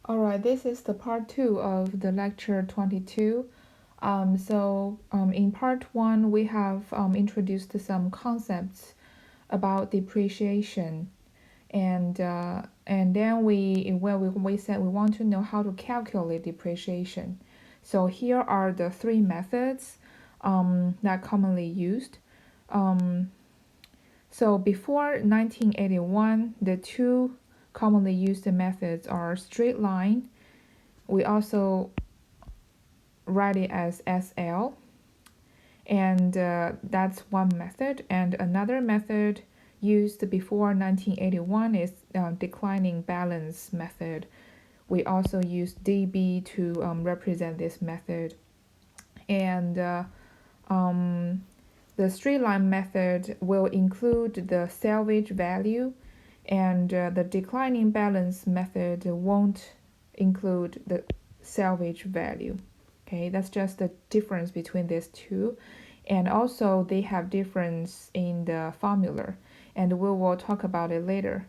Alright, this is the part 2 of the lecture 22. In part 1, we have introduced some concepts about depreciation, and then we said we want to know how to calculate depreciation. So here are the three methods that commonly used. Um, so before 1981, the two commonly used methods are straight line. We also write it as SL, and that's one method. And another method used before 1981 is declining balance method. We also use dB to represent this method. And the straight line method will include the salvage value, and the declining balance method won't include the salvage value. Okay, that's just the difference between these two. And also they have difference in the formula, and we will talk about it later.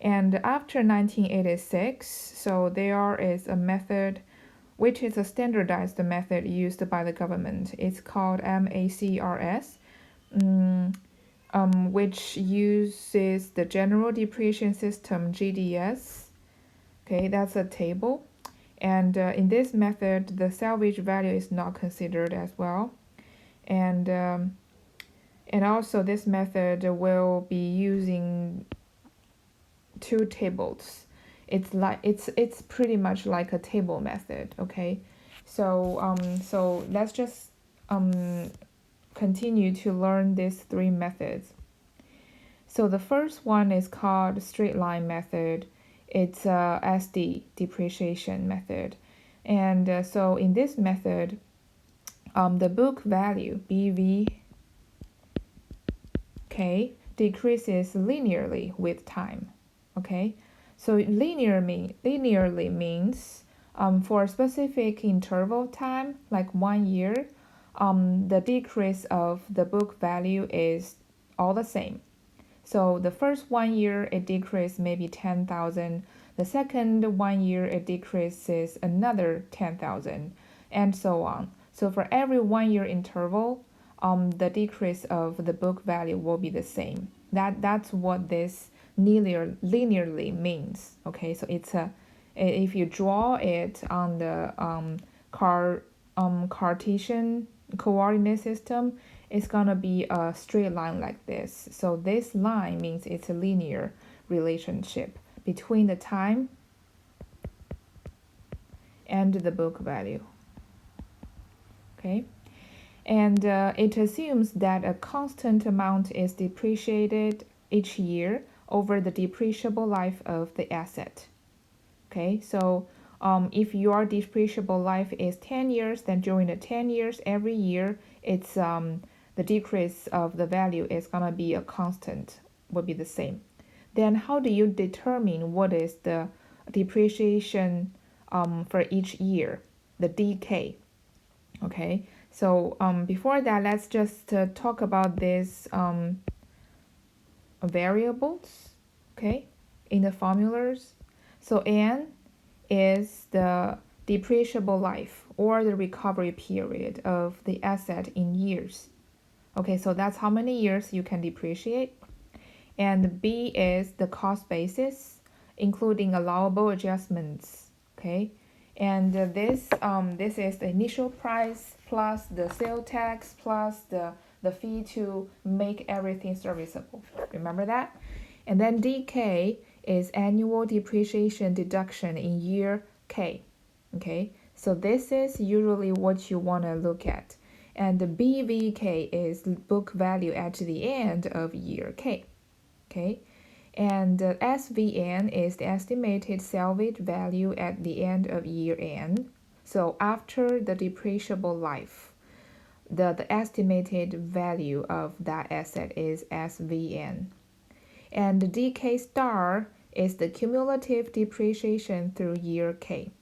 And after 1986, so there is a method which is a standardized method used by the government. It's called MACRS, which uses the General Depreciation System, GDS. Okay, that's a table. And in this method, the salvage value is not considered as well. And also this method will be using two tables. It's pretty much like a table method. Okay, so let's just continue to learn these three methods. So the first one is called straight line method. It's a SD depreciation method. And so in this method, the book value BVK decreases linearly with time. Okay, so linearly means for a specific interval time, like 1 year, the decrease of the book value is all the same. So the first 1 year it decreases maybe 10,000. The second 1 year it decreases another 10,000, and so on. So for every 1 year interval, the decrease of the book value will be the same. That's what this linearly means. Okay, so if you draw it on the Cartesian coordinate system, it's gonna be a straight line like this. So this line means it's a linear relationship between the time and the book value. Okay, and it assumes that a constant amount is depreciated each year over the depreciable life of the asset. Okay, so if your depreciable life is 10 years, then during the 10 years, every year, it's the decrease of the value is gonna be a constant, will be the same. Then how do you determine what is the depreciation for each year, the DK? Okay, so before that, let's just talk about these variables, okay, in the formulas. So N is the depreciable life or the recovery period of the asset in years. Okay, so that's how many years you can depreciate. And B is the cost basis, including allowable adjustments. Okay, and this is the initial price plus the sale tax plus the fee to make everything serviceable. Remember that? And then DK is annual depreciation deduction in year K. Okay, so this is usually what you want to look at. And the BVK is book value at the end of year K. Okay, and SVN is the estimated salvage value at the end of year N. So after the depreciable life, the estimated value of that asset is SVN. And the DK star is the cumulative depreciation through year K.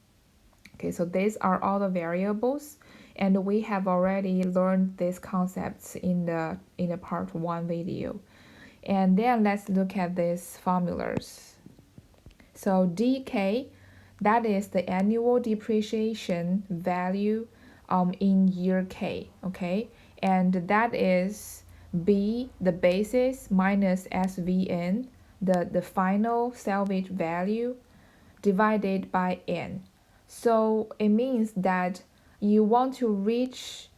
Okay, so these are all the variables, and we have already learned these concepts in the part 1 video. And then let's look at these formulas. So DK, That is the annual depreciation value in year K, okay? And that is B, the basis, minus SVN, the final salvage value, divided by N. So it means that you want to reach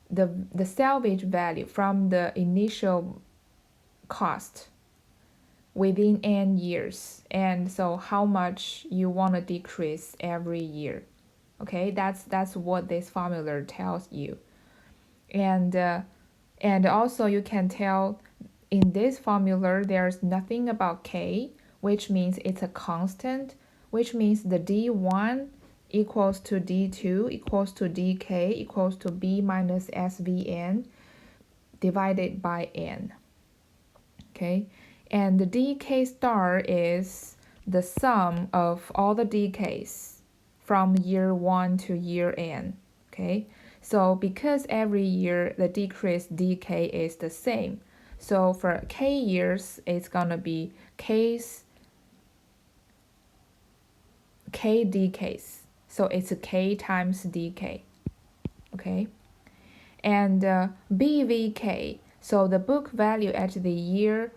the salvage value from the initial cost within n years, and so how much you want to decrease every year. Okay, that's what this formula tells you. And also you can tell in this formula there's nothing about k, which means it's a constant, which means the d1 equals to d2 equals to dk equals to b minus svn divided by n. Okay, and the dk star is the sum of all the dks from year 1 to year n. Okay, so because every year the decrease dk is the same, so for k years it's gonna be k dks, so it's a k times dk. Okay, and bvk, so the book value at the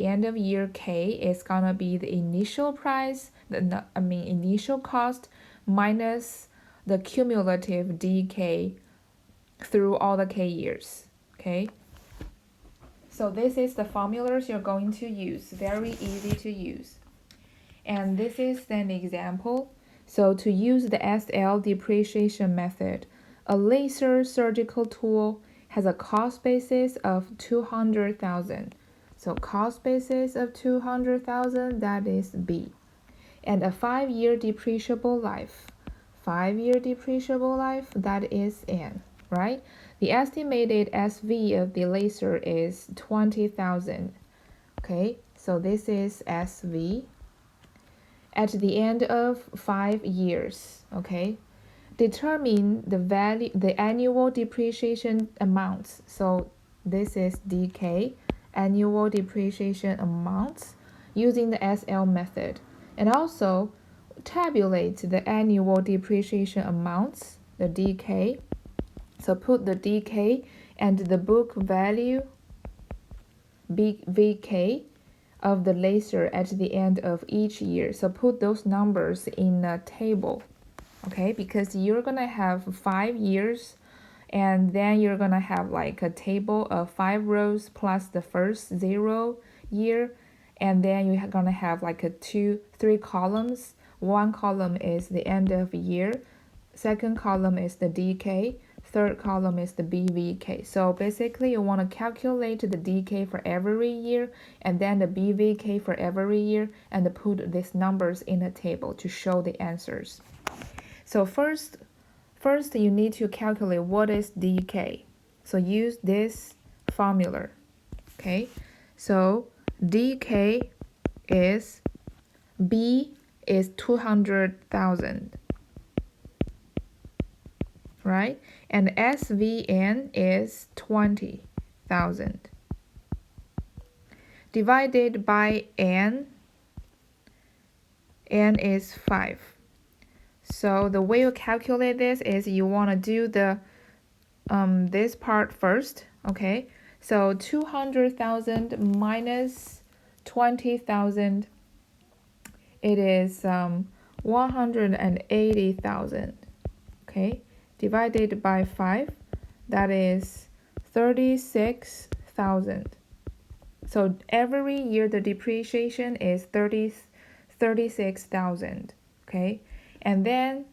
end of year K is gonna be the initial price, initial cost minus the cumulative DK through all the K years. Okay. So this is the formulas you're going to use. Very easy to use. And this is an example. So to use the SL depreciation method, a laser surgical tool has a cost basis of 200,000. So cost basis of 200,000, that is B. And a 5-year depreciable life. 5-year depreciable life, that is N, right? The estimated SV of the laser is 20,000. Okay, so this is SV at the end of 5 years. Okay, determine the value, the annual depreciation amounts. So this is DK, annual depreciation amounts, using the SL method. And also tabulate the annual depreciation amounts, the DK. So put the DK and the book value VK of the laser at the end of each year. So put those numbers in a table. Okay, because you're gonna have 5 years, and then you're gonna have like a table of 5 rows plus the first 0 year, and then you're gonna have like a 3 columns. One column is the end of year, second column is the DK, third column is the BVK. So basically you want to calculate the DK for every year and then the BVK for every year, and put these numbers in a table to show the answers. So first you need to calculate what is DK. So use this formula. Okay, so DK is B is 200,000, right? And SVN is 20,000 divided by N. N is 5. So the way you calculate this is you want to do the this part first. Okay, so 200,000 minus 20,000, it is 180,000. Okay, divided by 5, that is 36,000. So every year the depreciation is 36,000. Okay, and then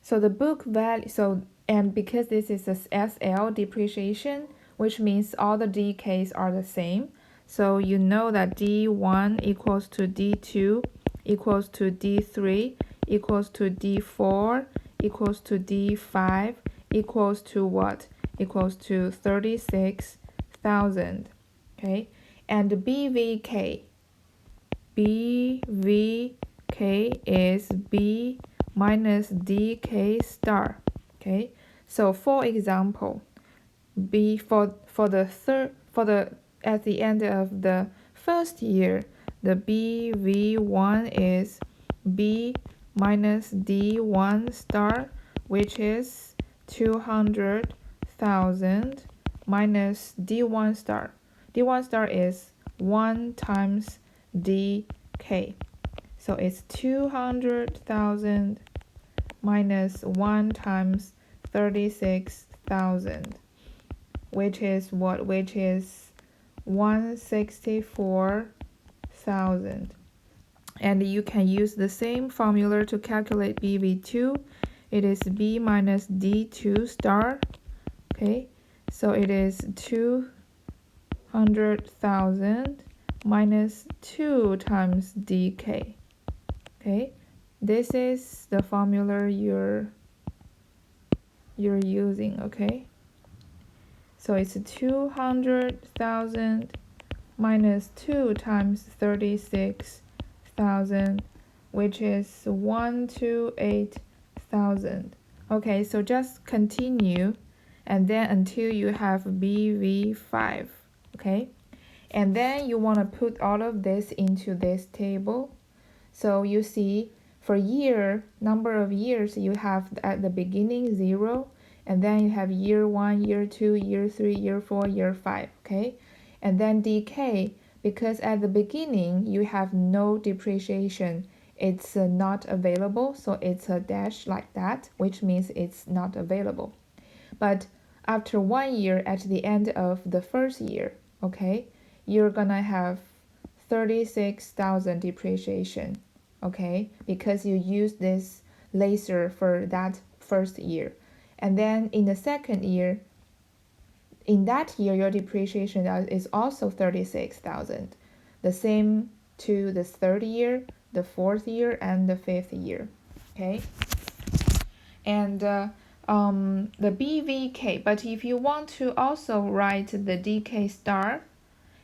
so the book value, so, and because this is a SL depreciation, which means all the DKs are the same, so you know that D1 equals to D2 equals to D3 equals to D4 equals to D5 equals to what? Equals to 36,000. Okay, and BVK is B minus DK star. Okay, so for example, B for the at the end of the first year, the BV1 is B minus D1 star, which is 200,000 minus D1 star. D1 star is 1 times DK. So it's 200,000 minus 1 times 36,000, which is what? Which is 164,000. And you can use the same formula to calculate BV2. It is B minus D2 star. Okay, so it is 200,000 minus 2 times DK. Okay, this is the formula you're using. Okay, so it's 200,000 minus 2 times 36,000, which is 128,000. Okay, so just continue and then until you have BV5. Okay, and then you want to put all of this into this table. So you see, for year, number of years, you have at the beginning 0, and then you have year 1, year 2, year 3, year 4, year 5, okay? And then decay, because at the beginning you have no depreciation, it's not available, so it's a dash like that, which means it's not available. But after 1 year, at the end of the first year, okay, you're gonna have 36,000 depreciation, okay, because you use this laser for that first year. And then in the second year, in that year, your depreciation is also 36,000. The same to the third year, the fourth year, and the fifth year, okay? And the BVK, but if you want to also write the DK star,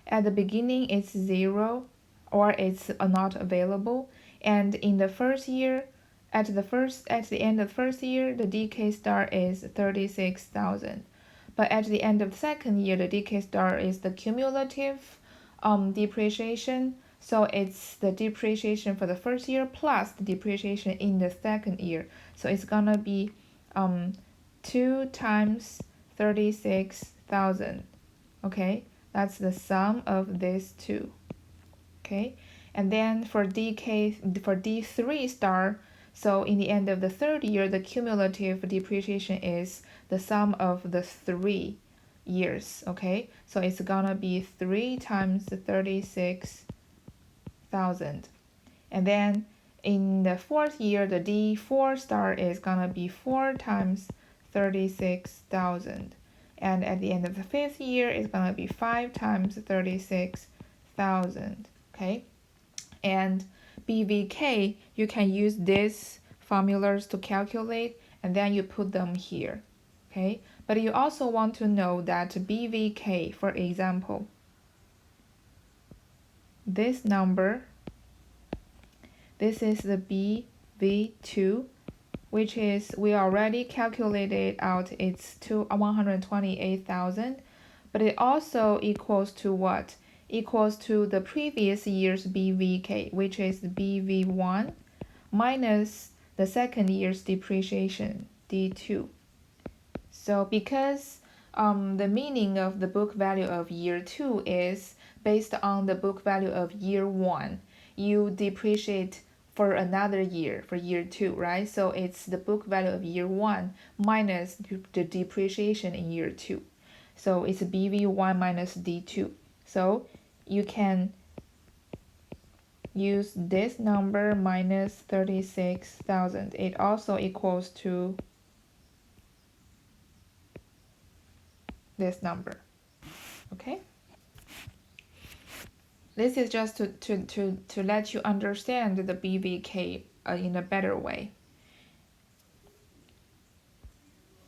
at the beginning it's 0 or it's not available, and in the first year, at the end of the first year, the DK star is 36,000. But at the end of the second year, the DK star is the cumulative depreciation. So it's the depreciation for the first year plus the depreciation in the second year. So it's gonna be 2 times 36,000. Okay, that's the sum of these two. Okay, and then for D3 star, so in the end of the third year, the cumulative depreciation is the sum of the 3 years. Okay, so it's gonna be 3 times 36,000. And then in the fourth year, the D4 star is gonna be 4 times 36,000. And at the end of the fifth year, it's gonna be 5 times 36,000. Okay, and BVK, you can use these formulas to calculate, and then you put them here. Okay, but you also want to know that BVK, for example, this number, this is the BV2, which is, we already calculated out, it's to 128,000, but it also equals to what? Equals to the previous year's BVK, which is BV1 minus the second year's depreciation, D2. So because the meaning of the book value of year 2 is based on the book value of year 1, you depreciate for another year, for year 2, right? So it's the book value of year 1 minus the depreciation in year 2. So it's BV1 minus D2. So you can use this number minus 36,000. It also equals to this number. Okay? This is just to let you understand the BVK in a better way.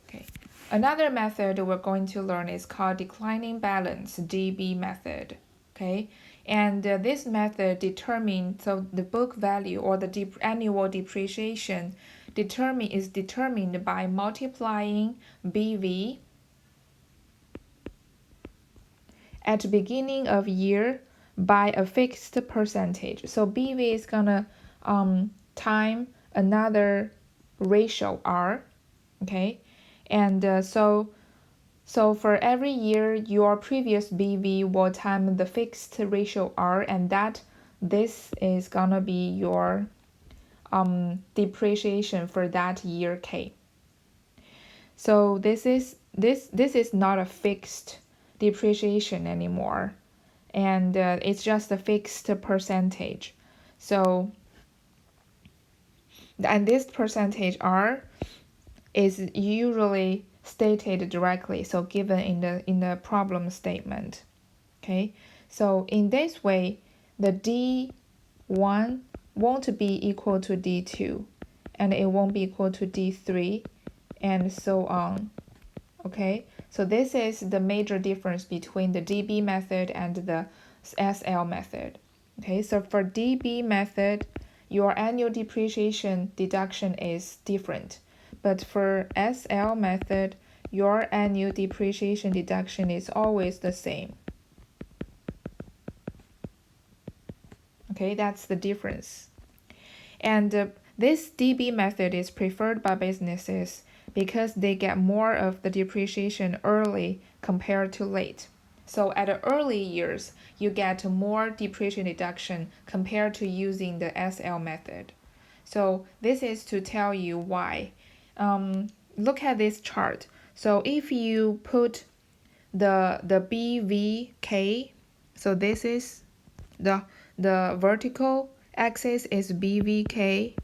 Okay. Another method we're going to learn is called declining balance, DB method. Okay, and this method determines, so the book value or the annual depreciation is determined by multiplying BV at the beginning of year by a fixed percentage. So BV is gonna time another ratio R, okay? And so for every year, your previous BV will time the fixed ratio R, and this is gonna be your depreciation for that year K. So this is not a fixed depreciation anymore, and it's just a fixed percentage. So, and this percentage R is usually stated directly, so given in the problem statement. Okay, so in this way, the D1 won't be equal to D2, and it won't be equal to D3, and so on. Okay, so this is the major difference between the DB method and the SL method. Okay, so for DB method, your annual depreciation deduction is different, but for SL method, your annual depreciation deduction is always the same. Okay, that's the difference. And this DB method is preferred by businesses because they get more of the depreciation early compared to late. So at the early years, you get more depreciation deduction compared to using the SL method. So this is to tell you why. Look at this chart. So if you put the BVK, so this is the vertical axis is BVK,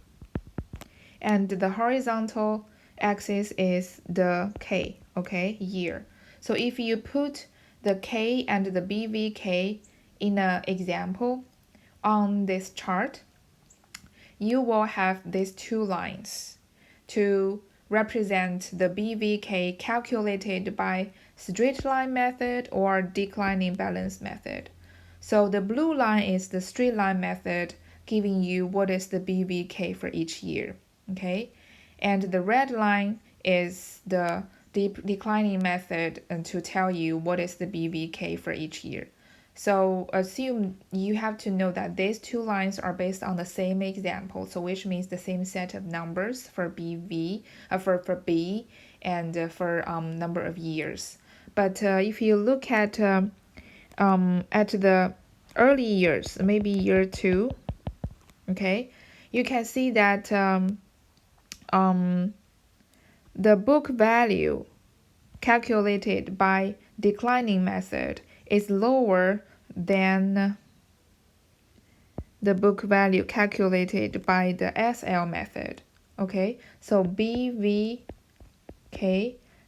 and the horizontal axis is the K, okay, year. So if you put the K and the BVK in an example on this chart, you will have these two lines to represent the BVK calculated by straight line method or declining balance method. So the blue line is the straight line method, giving you what is the BVK for each year, okay? And the red line is the declining method to tell you what is the BVK for each year. So assume you have to know that these two lines are based on the same example, so which means the same set of numbers for BV, for B, and for number of years. But if you look at the early years, maybe year 2, okay, you can see that the book value calculated by declining method is lower than the book value calculated by the SL method. Okay, so BVK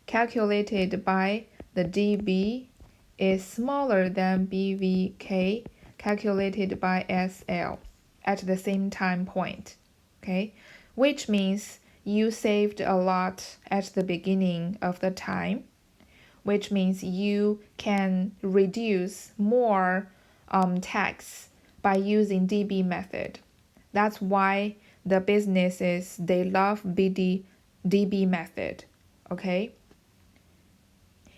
calculated by the DB is smaller than BVK calculated by SL at the same time point. Okay, which means you saved a lot at the beginning of the time, which means you can reduce more tax by using DB method. That's why the businesses, they love DB method, okay?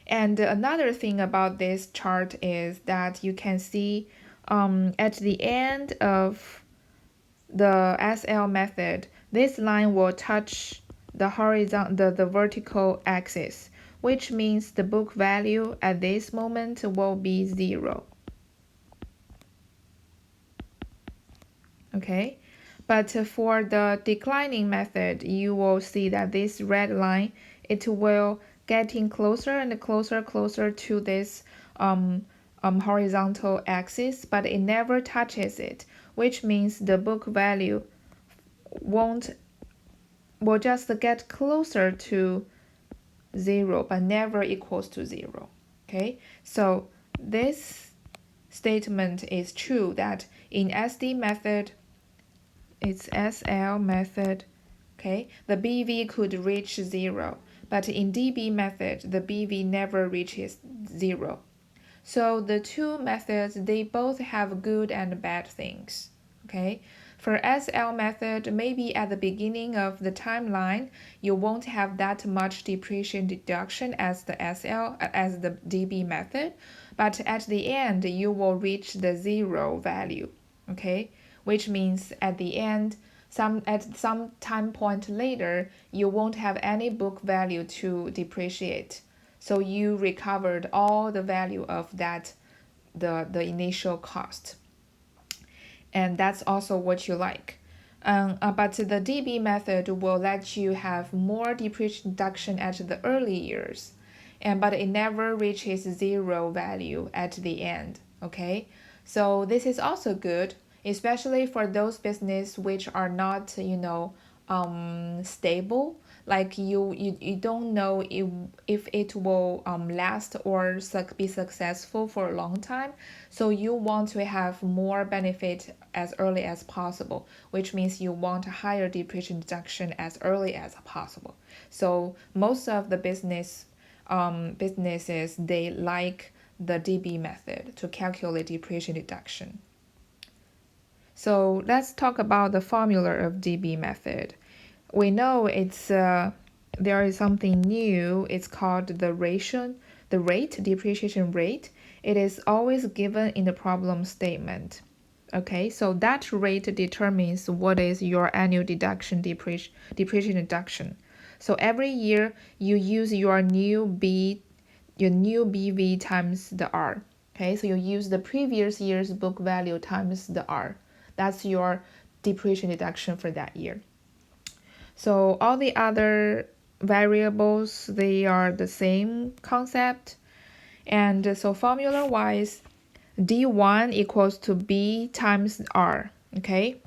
And another thing about this chart is that you can see at the end of the SL method, this line will touch the vertical axis, which means the book value at this moment will be 0. Okay, but for the declining method, you will see that this red line, it will getting closer and closer to this horizontal axis, but it never touches it, which means the book value will just get closer to 0, but never equals to 0. Okay, so this statement is true that in SD method, it's SL method, okay, the BV could reach 0, but in DB method, the BV never reaches 0. So the two methods, they both have good and bad things, okay? For SL method, maybe at the beginning of the timeline, you won't have that much depreciation deduction as the DB method, but at the end you will reach the zero value, okay? Which means at the end, at some time point later, you won't have any book value to depreciate. So you recovered all the value of that, the initial cost. And that's also what you like. But the DB method will let you have more depreciation deduction at the early years, but it never reaches zero value at the end. Okay, so this is also good, especially for those business which are not, stable. Like you don't know if it will last or be successful for a long time. So you want to have more benefit as early as possible, which means you want a higher depreciation deduction as early as possible. So most of the businesses, they like the DB method to calculate depreciation deduction. So let's talk about the formula of DB method. We know there is something new. It's called the depreciation rate. It is always given in the problem statement. Okay, so that rate determines what is your annual depreciation deduction. So every year you use your new BV times the R. Okay, so you use the previous year's book value times the R. That's your depreciation deduction for that year. So all the other variables, they are the same concept. And so formula wise, D1 equals to B times R, okay?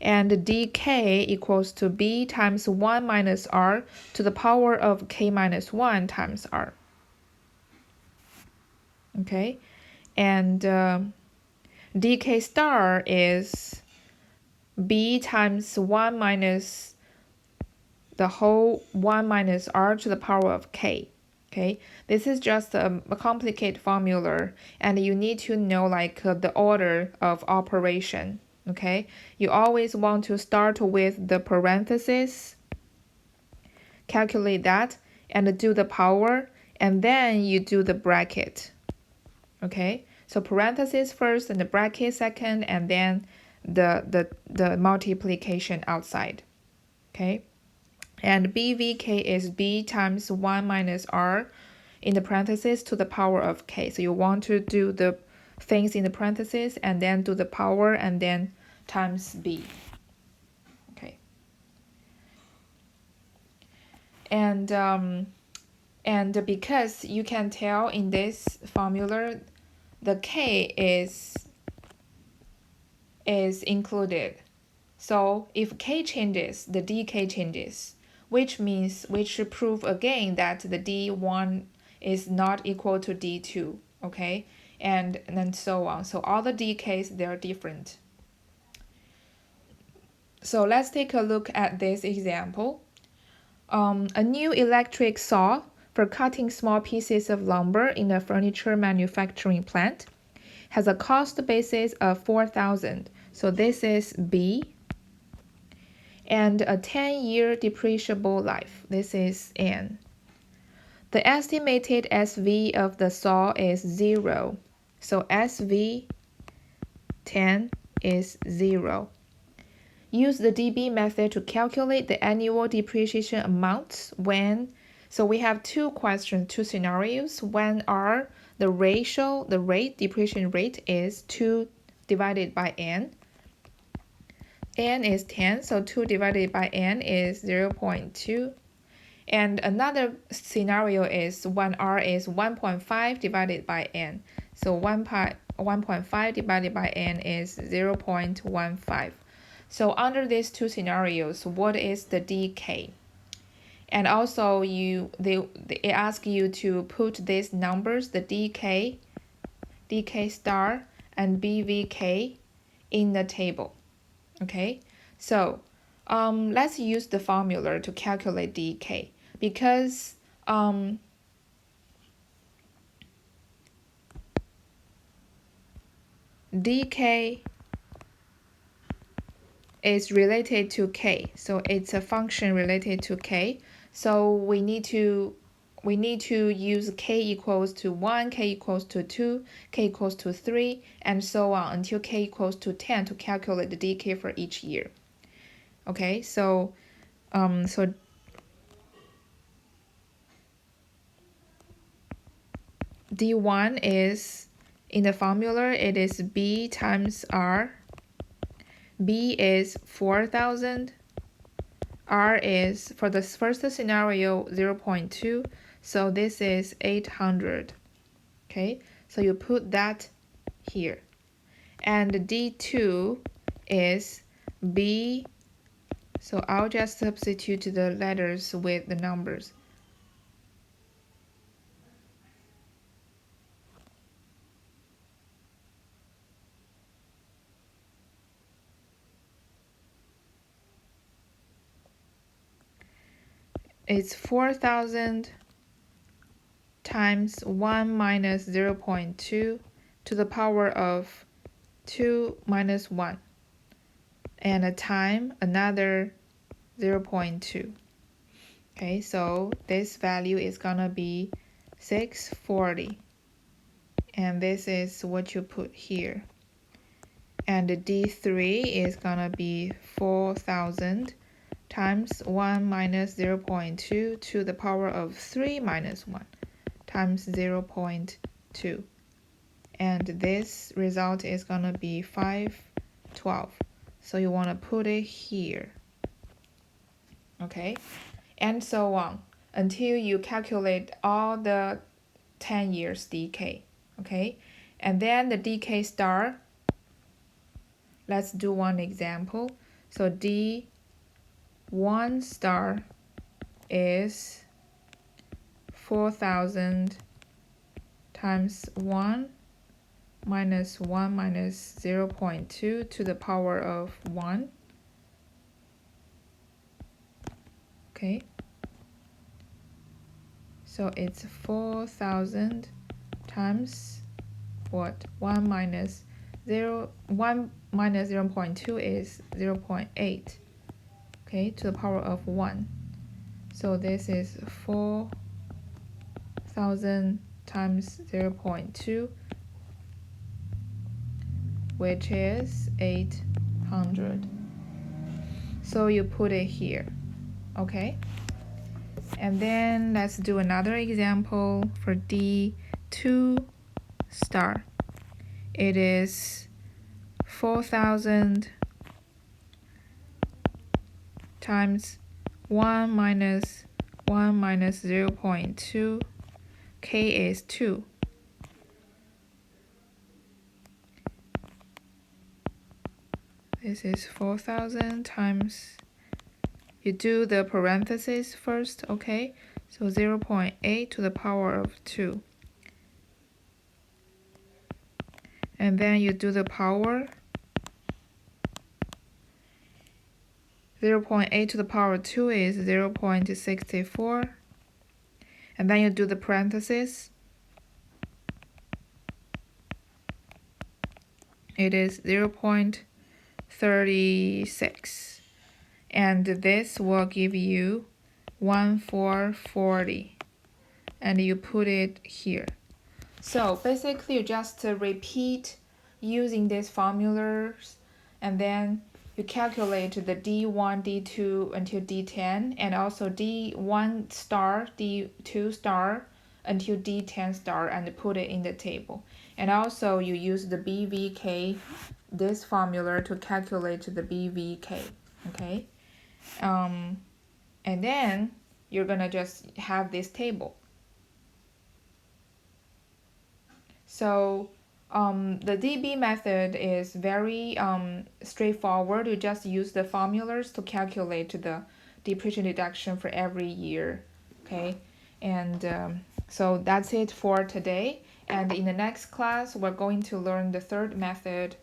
And dk equals to B times 1 minus R to the power of k minus 1 times R. Okay? And dk star is B times 1 minus the whole 1 minus R to the power of k. Okay, this is just a complicated formula, and you need to know the order of operation. Okay, you always want to start with the parenthesis, calculate that, and do the power, and then you do the bracket. Okay, so parenthesis first and the bracket second, and then the multiplication outside. Okay. And BVK is B times 1 minus R in the parentheses to the power of K. So you want to do the things in the parentheses and then do the power and then times B. Okay. And because you can tell in this formula, the K is included. So if K changes, the DK changes, which should prove again that the D1 is not equal to D2, okay? And then so on. So all the DKs, they're different. So let's take a look at this example. A new electric saw for cutting small pieces of lumber in a furniture manufacturing plant has a cost basis of 4,000. So this is B. And a 10-year depreciable life. This is N. The estimated SV of the saw is 0. So SV 10 is 0. Use the DB method to calculate the annual depreciation amounts when. So we have two questions, two scenarios. When the depreciation rate is 2 divided by N. N is 10, so 2 divided by N is 0.2. And another scenario is when R is 1.5 divided by N. So 1.5 divided by N is 0.15. So under these two scenarios, what is the DK? And also they ask you to put these numbers, the DK star, and BVK in the table. Okay, so let's use the formula to calculate DK because DK is related to K, so it's a function related to K. So we need to we need to use k equals to 1, k equals to 2, k equals to 3, and so on until k equals to 10 to calculate the decay for each year. Okay, so D1 is, in the formula, it is B times R. B is 4,000. R is, for the first scenario, 0.2. So this is 800. Okay, so you put that here. And D2 is B. So I'll just substitute the letters with the numbers. It's 4,000 times 1 minus 0.2 to the power of 2 minus 1. And a time another 0.2. Okay, so this value is gonna be 640. And this is what you put here. And the D3 is gonna be 4,000 times 1 minus 0.2 to the power of 3 minus 1 times 0.2. And this result is gonna be 512. So you wanna put it here. Okay, and so on until you calculate all the 10 years decay. Okay, and then the decay star, let's do one example. So D1 star is 4,000 times 1 minus 1 minus 0.2 to the power of 1. Okay, so it's 4,000 times what? 1 minus 0.2 is 0.8. Okay, to the power of 1. So this is 4,000 times 0.2, which is 800. So you put it here. Okay, and then let's do another example for D2 star. It is 4,000 times 1 minus 0.2. K is 2. This is 4,000 times, you do the parentheses first, okay? So 0.8 to the power of 2. And then you do the power. 0.8 to the power of 2 is 0.64. And then you do the parentheses. It is 0.36. And this will give you 1440. And you put it here. So basically you just repeat using these formulas, and then you calculate the D1, D2 until D10, and also D1 star, D2 star until D10 star, and put it in the table. And also you use the BVK, this formula, to calculate the BVK. Okay, and then you're gonna just have this table. So the DB method is very straightforward. You just use the formulas to calculate the depreciation deduction for every year. Okay, and so that's it for today. And in the next class, we're going to learn the third method,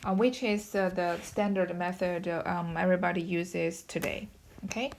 which is the standard method everybody uses today. Okay.